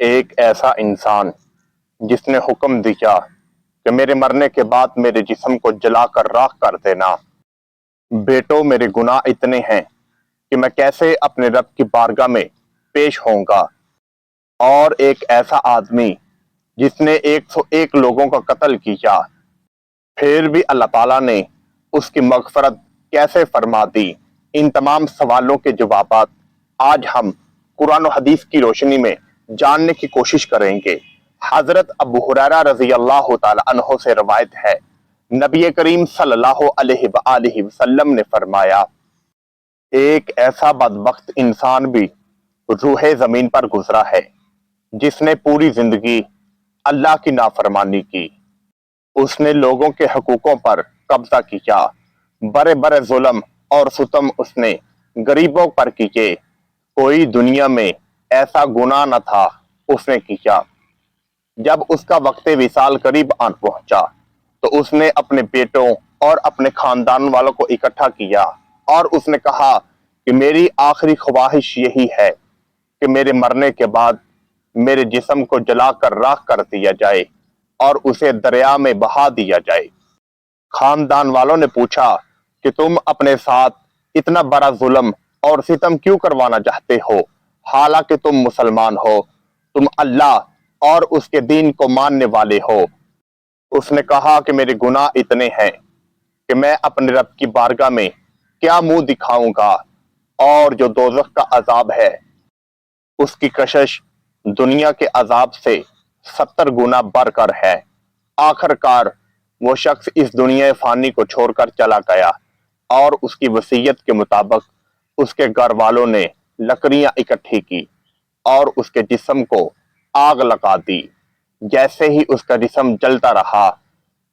ایک ایسا انسان جس نے حکم دیا کہ میرے مرنے کے بعد میرے جسم کو جلا کر راکھ کر دینا۔ بیٹو، میرے گناہ اتنے ہیں کہ میں کیسے اپنے رب کی بارگاہ میں پیش ہوں گا۔ اور ایک ایسا آدمی جس نے 101 لوگوں کا قتل کیا، پھر بھی اللہ تعالیٰ نے اس کی مغفرت کیسے فرما دی؟ ان تمام سوالوں کے جوابات آج ہم قرآن و حدیث کی روشنی میں جاننے کی کوشش کریں گے۔ حضرت ابو ہریرہ رضی اللہ تعالی عنہ سے روایت ہے، نبی کریم صلی اللہ علیہ وآلہ وسلم نے فرمایا، ایک ایسا بدبخت انسان بھی روح زمین پر گزرا ہے جس نے پوری زندگی اللہ کی نافرمانی کی۔ اس نے لوگوں کے حقوقوں پر قبضہ کیا، بڑے بڑے ظلم اور ستم اس نے غریبوں پر کیے، کوئی دنیا میں ایسا گناہ نہ تھا اس نے کیا۔ جب اس کا وقت وصال قریب آن پہنچا تو اس نے اپنے بیٹوں اور اپنے خاندان والوں کو اکٹھا کیا اور اس نے کہا کہ میری آخری خواہش یہی ہے کہ میرے مرنے کے بعد میرے جسم کو جلا کر راکھ کر دیا جائے اور اسے دریا میں بہا دیا جائے۔ خاندان والوں نے پوچھا کہ تم اپنے ساتھ اتنا بڑا ظلم اور ستم کیوں کروانا چاہتے ہو، حالانکہ تم مسلمان ہو، تم اللہ اور اس کے دین کو ماننے والے ہو۔ اس نے کہا کہ میرے گناہ اتنے ہیں کہ میں اپنے رب کی بارگاہ میں کیا منہ دکھاؤں گا، اور جو دوزخ کا عذاب ہے اس کی کشش دنیا کے عذاب سے 70 گنا بڑھ کر ہے۔ آخر کار وہ شخص اس دنیا فانی کو چھوڑ کر چلا گیا اور اس کی وصیت کے مطابق اس کے گھر والوں نے لکڑیاں اکٹھی کی اور اس کے جسم کو آگ لگا دی۔ جیسے ہی اس کا جسم جلتا رہا،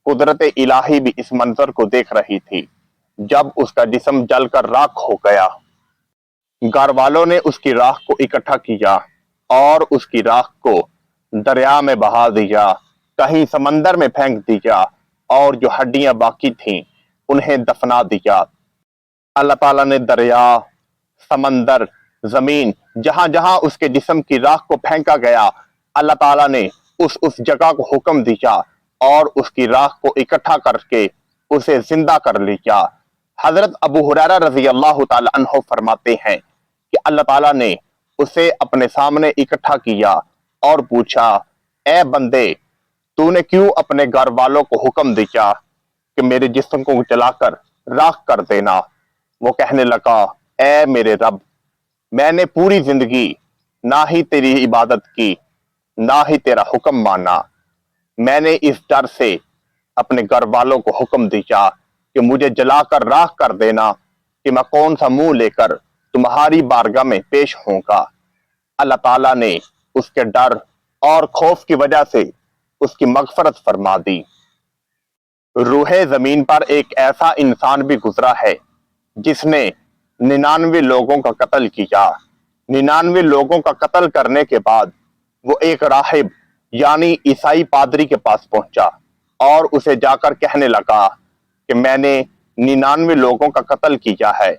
قدرت الہی بھی اس منظر کو دیکھ رہی تھی۔ جب اس کا جسم جل کر راکھ ہو گیا، گھر والوں نے اس کی راکھ کو اکٹھا کیا اور اس کی راکھ کو دریا میں بہا دیا، کہیں سمندر میں پھینک دیا، اور جو ہڈیاں باقی تھیں انہیں دفنا دیا۔ اللہ تعالیٰ نے دریا، سمندر، زمین، جہاں جہاں اس کے جسم کی راکھ کو پھینکا گیا، اللہ تعالیٰ نے اس جگہ کو حکم دیا اور اس کی راکھ کو اکٹھا کر کے اسے زندہ کر لیا۔ حضرت ابو ہریرہ رضی اللہ تعالی عنہ فرماتے ہیں کہ اللہ تعالیٰ نے اسے اپنے سامنے اکٹھا کیا اور پوچھا، اے بندے، تو نے کیوں اپنے گھر والوں کو حکم دیا کہ میرے جسم کو جلا کر راکھ کر دینا؟ وہ کہنے لگا، اے میرے رب، میں نے پوری زندگی نہ ہی تیری عبادت کی نہ ہی تیرا حکم مانا۔ میں نے اس ڈر سے اپنے گھر والوں کو حکم دیا کہ مجھے جلا کر راکھ کر دینا کہ میں کون سا منہ لے کر تمہاری بارگاہ میں پیش ہوں گا۔ اللہ تعالیٰ نے اس کے ڈر اور خوف کی وجہ سے اس کی مغفرت فرما دی۔ روح زمین پر ایک ایسا انسان بھی گزرا ہے جس نے 99 لوگوں کا قتل کیا۔ 99 لوگوں کا قتل کرنے کے بعد وہ ایک راہب یعنی عیسائی پادری کے پاس پہنچا اور اسے جا کر کہنے لگا کہ میں نے 99 لوگوں کا قتل کیا ہے،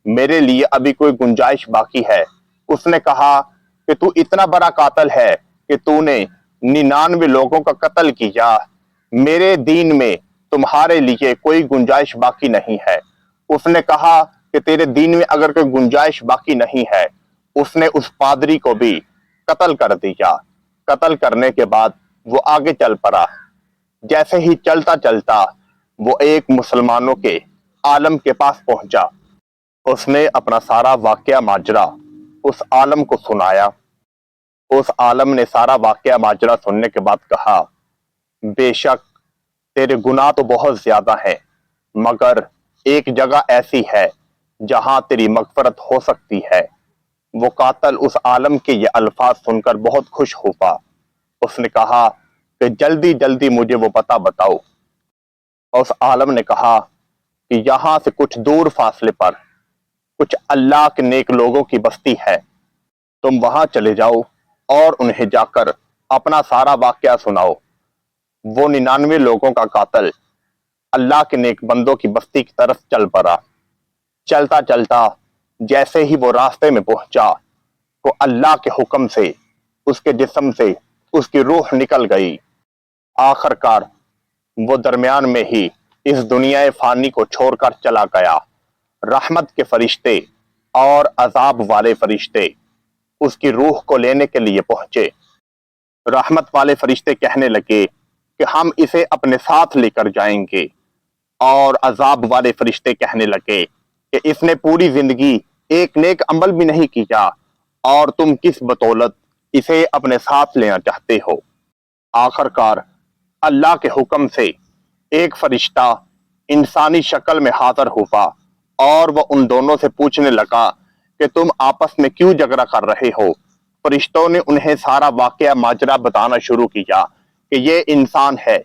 میرے لیے ابھی کوئی گنجائش باقی ہے۔ اس نے کہا کہ تو اتنا بڑا قاتل ہے کہ تو نے 99 لوگوں کا قتل کیا، میرے دین میں تمہارے لیے کوئی گنجائش باقی نہیں ہے۔ اس نے کہا کہ تیرے دین میں اگر کوئی گنجائش باقی نہیں ہے۔ اس نے اس پادری کو بھی قتل کر دیا۔ قتل کرنے کے بعد وہ آگے چل پڑا۔ جیسے ہی چلتا چلتا وہ ایک مسلمانوں کے عالم کے پاس پہنچا۔ اس نے اپنا سارا واقعہ ماجرا اس عالم کو سنایا۔ اس عالم نے سارا واقعہ ماجرا سننے کے بعد کہا، بے شک تیرے گناہ تو بہت زیادہ ہیں، مگر ایک جگہ ایسی ہے جہاں تیری مغفرت ہو سکتی ہے۔ وہ قاتل اس عالم کے یہ الفاظ سن کر بہت خوش ہوا۔ اس نے کہا کہ جلدی جلدی مجھے وہ پتہ بتاؤ۔ اس عالم نے کہا کہ یہاں سے کچھ دور فاصلے پر کچھ اللہ کے نیک لوگوں کی بستی ہے، تم وہاں چلے جاؤ اور انہیں جا کر اپنا سارا واقعہ سناؤ۔ وہ 99 لوگوں کا قاتل اللہ کے نیک بندوں کی بستی کی طرف چل پڑا۔ چلتا چلتا جیسے ہی وہ راستے میں پہنچا تو اللہ کے حکم سے اس کے جسم سے اس کی روح نکل گئی۔ آخر کار وہ درمیان میں ہی اس دنیا فانی کو چھوڑ کر چلا گیا۔ رحمت کے فرشتے اور عذاب والے فرشتے اس کی روح کو لینے کے لیے پہنچے۔ رحمت والے فرشتے کہنے لگے کہ ہم اسے اپنے ساتھ لے کر جائیں گے، اور عذاب والے فرشتے کہنے لگے کہ اس نے پوری زندگی ایک نیک عمل بھی نہیں کیا، اور تم کس بدولت اسے اپنے ساتھ لینا چاہتے ہو۔ آخر کار اللہ کے حکم سے ایک فرشتہ انسانی شکل میں حاضر ہوا، اور وہ ان دونوں سے پوچھنے لگا کہ تم آپس میں کیوں جھگڑا کر رہے ہو۔ فرشتوں نے انہیں سارا واقعہ ماجرا بتانا شروع کیا کہ یہ انسان ہے،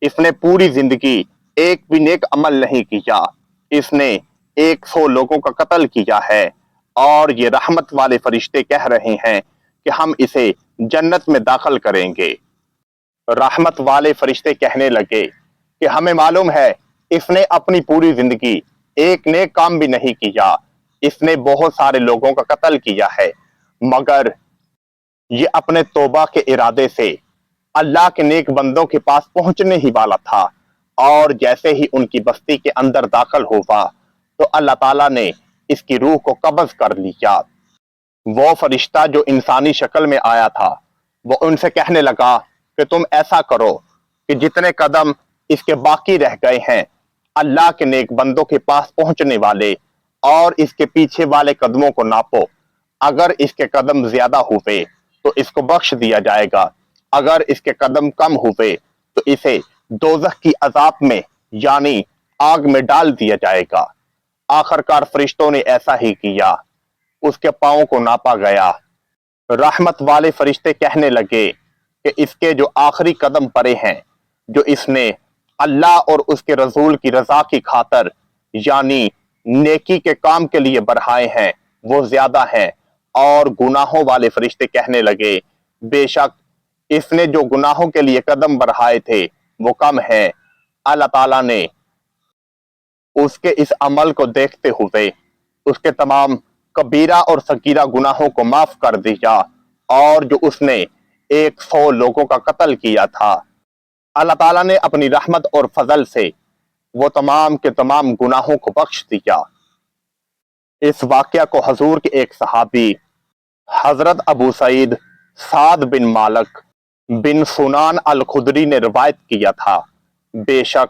اس نے پوری زندگی ایک بھی نیک عمل نہیں کیا، اس نے 100 لوگوں کا قتل کیا ہے، اور یہ رحمت والے فرشتے کہہ رہے ہیں کہ ہم اسے جنت میں داخل کریں گے۔ رحمت والے فرشتے کہنے لگے کہ ہمیں معلوم ہے اس نے اپنی پوری زندگی ایک نیک کام بھی نہیں کیا، اس نے بہت سارے لوگوں کا قتل کیا ہے، مگر یہ اپنے توبہ کے ارادے سے اللہ کے نیک بندوں کے پاس پہنچنے ہی والا تھا، اور جیسے ہی ان کی بستی کے اندر داخل ہوا تو اللہ تعالیٰ نے اس کی روح کو قبض کر لیا۔ وہ فرشتہ جو انسانی شکل میں آیا تھا وہ ان سے کہنے لگا کہ تم ایسا کرو کہ جتنے قدم اس کے باقی رہ گئے ہیں اللہ کے نیک بندوں کے پاس پہنچنے والے، اور اس کے پیچھے والے قدموں کو ناپو، اگر اس کے قدم زیادہ ہوئے تو اس کو بخش دیا جائے گا، اگر اس کے قدم کم ہوئے تو اسے دوزخ کی عذاب میں یعنی آگ میں ڈال دیا جائے گا۔ آخر کار فرشتوں نے ایسا ہی کیا، اس کے پاؤں کو ناپا گیا۔ رحمت والے فرشتے کہنے لگے کہ اس کے جو آخری قدم پڑے ہیں، جو اس نے اللہ اور اس کے رسول کی رضا کی خاطر یعنی نیکی کے کام کے لیے بڑھائے ہیں، وہ زیادہ ہیں۔ اور گناہوں والے فرشتے کہنے لگے بے شک اس نے جو گناہوں کے لیے قدم بڑھائے تھے وہ کم ہیں۔ اللہ تعالیٰ نے اس کے اس عمل کو دیکھتے ہوئے اس کے تمام کبیرہ اور صغیرہ گناہوں کو معاف کر دیا، اور جو اس نے 100 لوگوں کا قتل کیا تھا اللہ تعالیٰ نے اپنی رحمت اور فضل سے وہ تمام کے تمام گناہوں کو بخش دیا۔ اس واقعہ کو حضور کے ایک صحابی حضرت ابو سعید سعد بن مالک بن سنان الخدری نے روایت کیا تھا، بے شک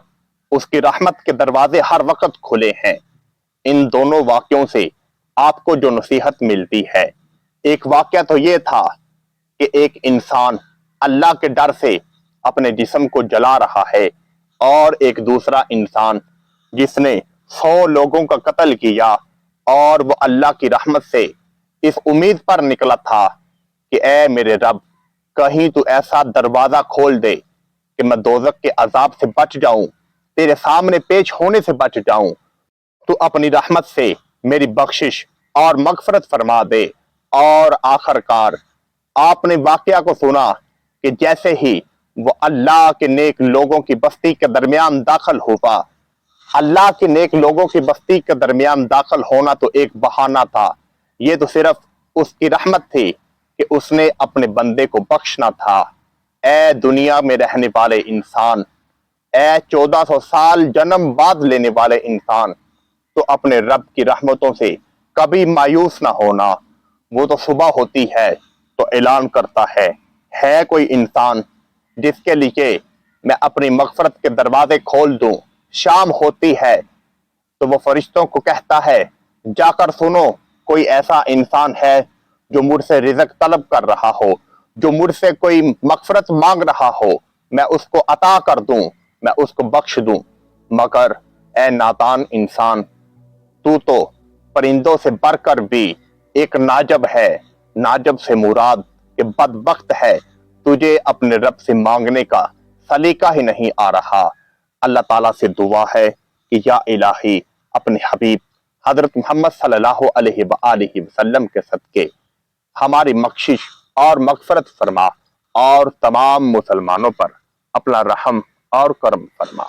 اس کی رحمت کے دروازے ہر وقت کھلے ہیں۔ ان دونوں واقعوں سے آپ کو جو نصیحت ملتی ہے، ایک واقعہ تو یہ تھا کہ ایک انسان اللہ کے ڈر سے اپنے جسم کو جلا رہا ہے، اور ایک دوسرا انسان جس نے 100 لوگوں کا قتل کیا، اور وہ اللہ کی رحمت سے اس امید پر نکلا تھا کہ اے میرے رب کہیں تو ایسا دروازہ کھول دے کہ میں دوزخ کے عذاب سے بچ جاؤں، تیرے سامنے پیش ہونے سے بچ جاؤں، تو اپنی رحمت سے میری بخشش اور مغفرت فرما دے۔ اور آخر کار آپ نے واقعہ کو سنا کہ جیسے ہی وہ اللہ کے نیک لوگوں کی بستی کے درمیان داخل ہوا، اللہ کے نیک لوگوں کی بستی کے درمیان داخل ہونا تو ایک بہانہ تھا، یہ تو صرف اس کی رحمت تھی کہ اس نے اپنے بندے کو بخشنا تھا۔ اے دنیا میں رہنے والے انسان، اے 1400 سال جنم بعد لینے والے انسان، تو اپنے رب کی رحمتوں سے کبھی مایوس نہ ہونا۔ وہ تو صبح ہوتی ہے تو اعلان کرتا ہے کوئی انسان جس کے لیے میں اپنی مغفرت کے دروازے کھول دوں؟ شام ہوتی ہے تو وہ فرشتوں کو کہتا ہے جا کر سنو، کوئی ایسا انسان ہے جو مجھ سے رزق طلب کر رہا ہو، جو مجھ سے کوئی مغفرت مانگ رہا ہو، میں اس کو عطا کر دوں، میں اس کو بخش دوں۔ مگر اے نادان انسان، تو پرندوں سے بڑھ کر بھی ایک ناجب ہے۔ ناجب سے مراد کہ بدبخت ہے، تجھے اپنے رب سے مانگنے کا سلیقہ ہی نہیں آ رہا۔ اللہ تعالیٰ سے دعا ہے کہ یا الہی اپنے حبیب حضرت محمد صلی اللہ علیہ وآلہ وسلم کے صدقے ہماری بخشش اور مغفرت فرما، اور تمام مسلمانوں پر اپنا رحم اور کرم فرما۔